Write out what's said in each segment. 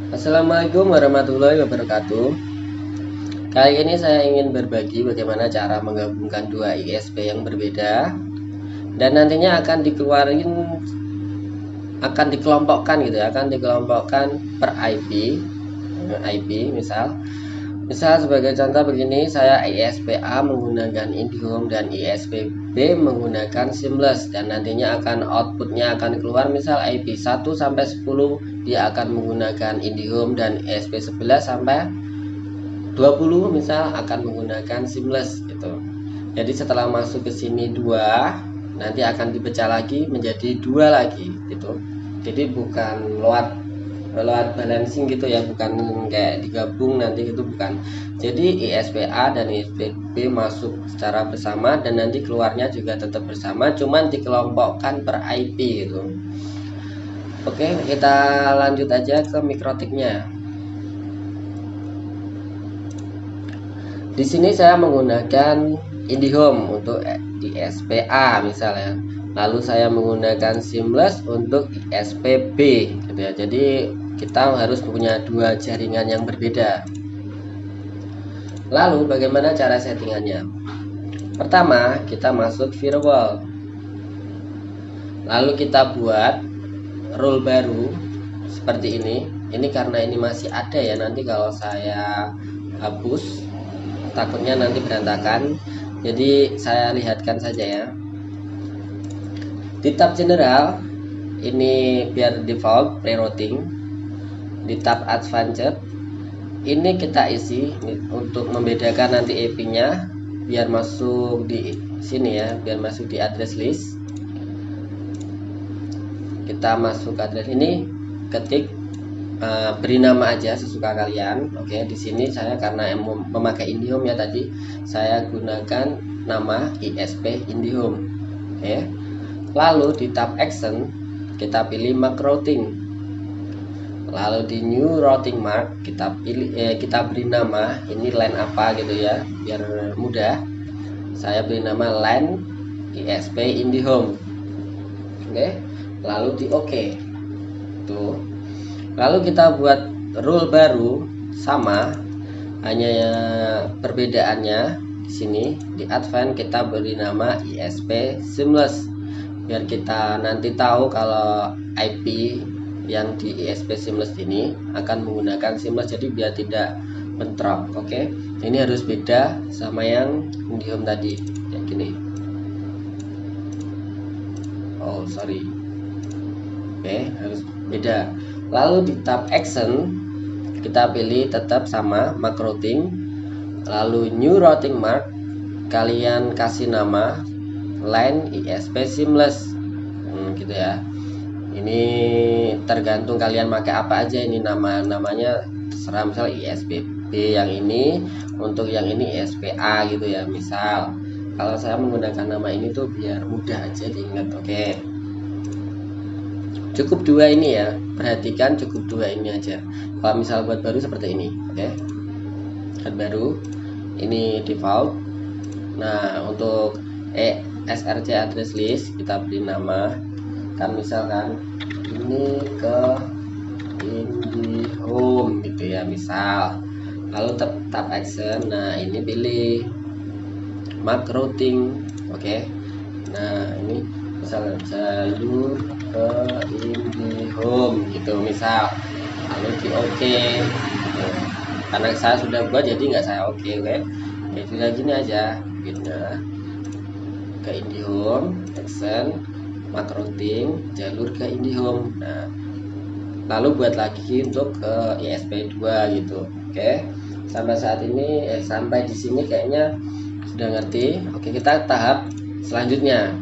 Assalamualaikum warahmatullahi wabarakatuh. Kali ini saya ingin berbagi bagaimana cara menggabungkan dua ISP yang berbeda dan nantinya akan dikelompokkan gitu ya, akan dikelompokkan per IP misal sebagai contoh begini, saya ISP A menggunakan IndiHome dan ISP B menggunakan Seamless, dan nantinya outputnya akan keluar misal IP 1 sampai 10 dia akan menggunakan IndiHome, dan ISP 11 sampai 20 misal akan menggunakan Seamless gitu. Jadi setelah masuk ke sini dua, nanti akan dipecah lagi menjadi dua lagi gitu. Jadi bukan load balancing gitu ya, bukan kayak digabung nanti gitu, bukan. Jadi ISP A dan ISP B masuk secara bersama dan nanti keluarnya juga tetap bersama, cuman dikelompokkan per IP gitu. Oke, kita lanjut aja ke mikrotiknya. Di sini saya menggunakan IndiHome untuk di SPA misalnya. Lalu saya menggunakan Seamless untuk ISP B gitu ya. Jadi kita harus punya dua jaringan yang berbeda. Lalu bagaimana cara settingannya? Pertama, kita masuk firewall. Lalu kita buat rule baru seperti ini. Ini karena ini masih ada ya, nanti kalau saya hapus takutnya nanti berantakan, jadi saya lihatkan saja ya. Di tab general ini biar default pre-routing, di tab advanced ini kita isi untuk membedakan nanti IP nya biar masuk di sini ya, biar masuk di address list. Kita masuk ke address ini, ketik beri nama aja sesuka kalian. Oke, di sini saya karena memakai IndiHome ya tadi, saya gunakan nama ISP IndiHome. Oke. Lalu di tab action kita pilih mark routing. Lalu di new routing mark kita beri nama ini LAN apa gitu ya, biar mudah. Saya beri nama LAN ISP IndiHome. Oke. Lalu di OK. Tuh. Lalu kita buat rule baru sama, hanya perbedaannya di sini di advance kita beri nama ISP Seamless, biar kita nanti tahu kalau IP yang di ISP Seamless ini akan menggunakan Seamless, jadi biar tidak bentrok. Oke, ini harus beda sama yang IndiHome tadi kayak gini. Oh sorry, oke, harus beda. Lalu di tab action kita pilih tetap sama mark routing. Lalu new routing mark kalian kasih nama LAN ISP Seamless gitu ya. Ini tergantung kalian pakai apa aja, ini namanya terserah, misal ISP B yang ini, untuk yang ini ISP A gitu ya. Misal kalau saya menggunakan nama ini tuh biar mudah aja diingat. Oke, cukup dua ini ya, perhatikan cukup dua ini aja. Kalau misal buat baru seperti ini. Oke, buat baru ini default. Nah untuk SRC address list kita beri nama kan, misalkan ini ke IndiHome gitu ya misal. Lalu tab action, nah ini pilih mark routing. Oke, nah ini misal jalur ke IndiHome gitu misal. Lalu di OK gitu. Karena saya sudah buat jadi nggak saya OK. Oke, ya sudah gini aja pindah ke IndiHome, action mark routing, jalur ke IndiHome. Nah lalu buat lagi untuk ke ISP 2 gitu. Oke, sampai saat ini sampai di sini kayaknya sudah ngerti. Oke, kita tahap selanjutnya.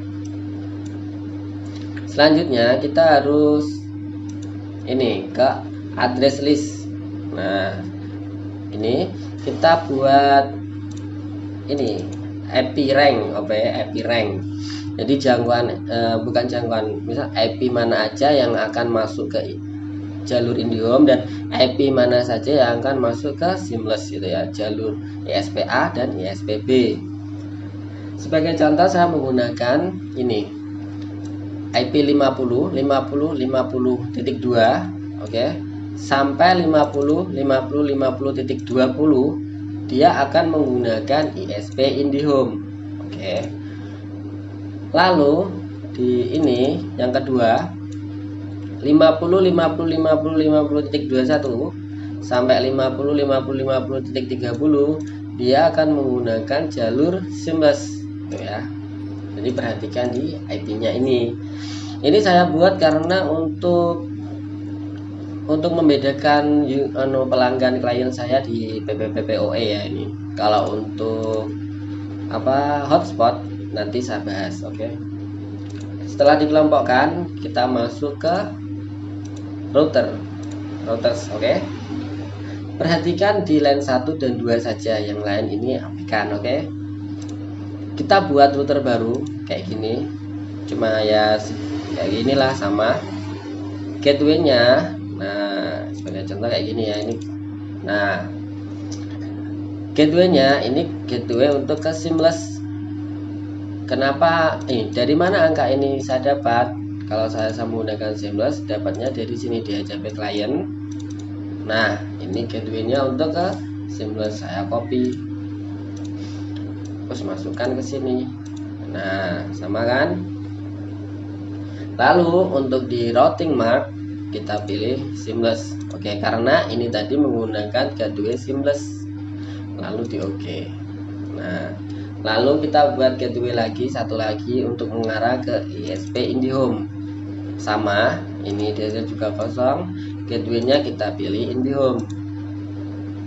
Selanjutnya kita harus ini ke address list. Nah ini kita buat ini IP rank, IP rank. Jadi bukan jangkauan, misal IP mana aja yang akan masuk ke jalur IndiHome dan IP mana saja yang akan masuk ke Seamless gitu ya, jalur ISP A dan ISP B. Sebagai contoh saya menggunakan ini IP 50.50.50.2. Oke, sampai 50.50.50.20 dia akan menggunakan ISP IndiHome. Oke. Lalu di ini yang kedua 50.50.50.50.21 sampai 50.50.50.30 dia akan menggunakan jalur seamless gitu ya. Jadi perhatikan di IP-nya ini. Ini saya buat karena untuk membedakan pelanggan klien saya di PPPoE ya ini. Kalau untuk hotspot nanti saya bahas, oke. Setelah dikelompokkan, kita masuk ke routers, oke. Perhatikan di LAN 1 dan 2 saja, yang lain ini abaikan, oke. Kita buat router baru kayak gini. Cuma ya kayak inilah sama. Gateway-nya nah sebagai contoh kayak gini ya ini. Nah gateway-nya ini gateway untuk ke seamless. Kenapa dari mana angka ini saya dapat? Kalau saya menggunakan seamless, dapatnya dari sini di HCP client. Nah ini gateway-nya untuk ke seamless, saya copy terus masukkan ke sini. Nah sama kan. Lalu untuk di routing mark kita pilih seamless, oke, karena ini tadi menggunakan gateway seamless. Lalu di oke. Nah lalu kita buat gateway lagi, satu lagi untuk mengarah ke ISP IndiHome. Sama, ini dia juga kosong, gateway-nya kita pilih IndiHome.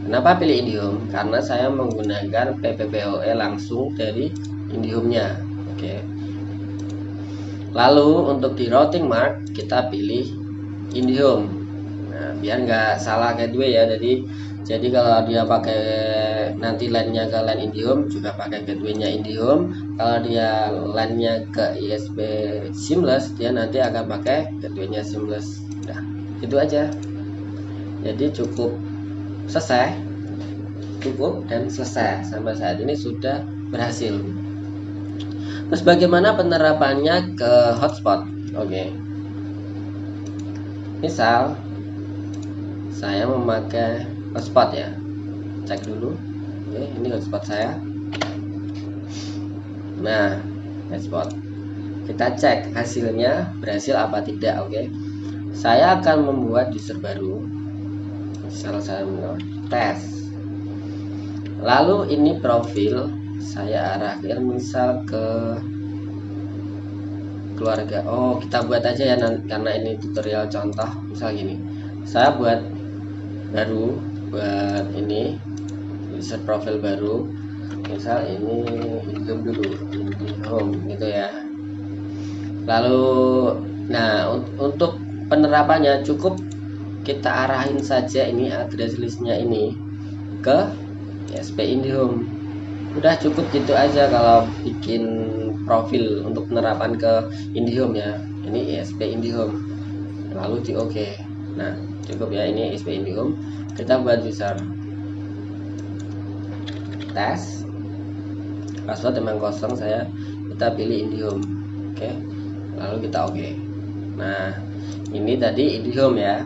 Kenapa pilih IndiHome? Karena saya menggunakan PPPoE langsung dari IndiHome-nya, oke. Lalu untuk di routing mark kita pilih IndiHome. Nah, biar nggak salah gateway ya. Jadi kalau dia pakai nanti LAN-nya ke LAN IndiHome juga pakai gateway-nya IndiHome. Kalau dia LAN-nya ke ISP seamless, dia nanti akan pakai gateway-nya seamless. Nah, itu aja. Jadi cukup dan selesai. Sampai saat ini sudah berhasil. Terus bagaimana penerapannya ke hotspot? Oke. Misal saya memakai hotspot ya. Cek dulu. Oke, ini hotspot saya. Nah, hotspot. Kita cek hasilnya berhasil apa tidak, oke. Saya akan membuat user baru. Misal saya tes. Lalu ini profil saya arahkan misal ke keluarga. Oh, kita buat aja ya karena ini tutorial contoh. Misal gini, saya buat ini user profil baru. Misal ini IndiHome dulu, IndiHome gitu ya. Lalu, nah untuk penerapannya cukup kita arahin saja ini address listnya ini ke ISP IndiHome. Udah cukup gitu aja kalau bikin profil untuk penerapan ke IndiHome ya. Ini ISP IndiHome. Lalu di oke. Nah, cukup ya, ini ISP IndiHome. Kita buat user tes. Password memang kosong, kita pilih IndiHome. Oke. Lalu kita oke. Nah, ini tadi IndiHome ya.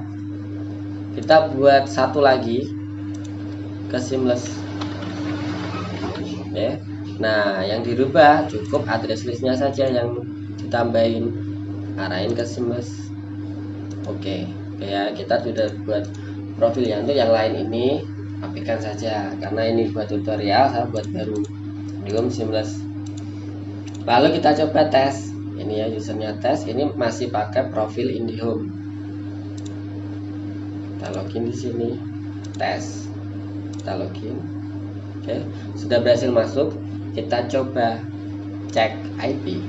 Kita buat satu lagi ke seamless. Ya. Nah, yang dirubah cukup address listnya saja yang ditambahin, arahin ke seamless. Oke, ya kita sudah buat profil untuk yang lain ini abaikan saja karena ini buat tutorial, saya buat baru IndiHome seamless. Lalu kita coba tes. Ini ya usernya tes, ini masih pakai profil IndiHome. Kita login di sini, tes. Kita login. Oke, sudah berhasil masuk. Kita coba cek IP.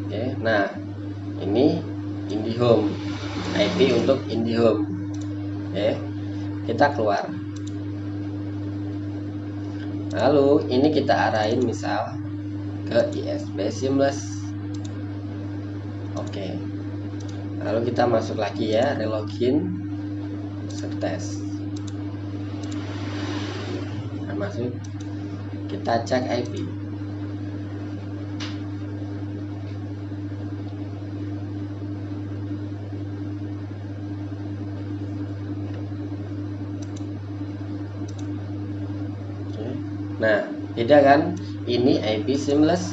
Oke, nah ini IndiHome, IP untuk IndiHome. Oke, kita keluar. Lalu ini kita arahin misal ke ISP seamless. Oke. Lalu kita masuk lagi ya, relogin, tes. Nah, masuk. Kita cek IP. Nah, beda kan? Ini IP seamless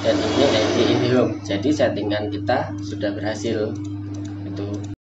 dan ini IP IndiHome. Jadi settingan kita sudah berhasil. Itu.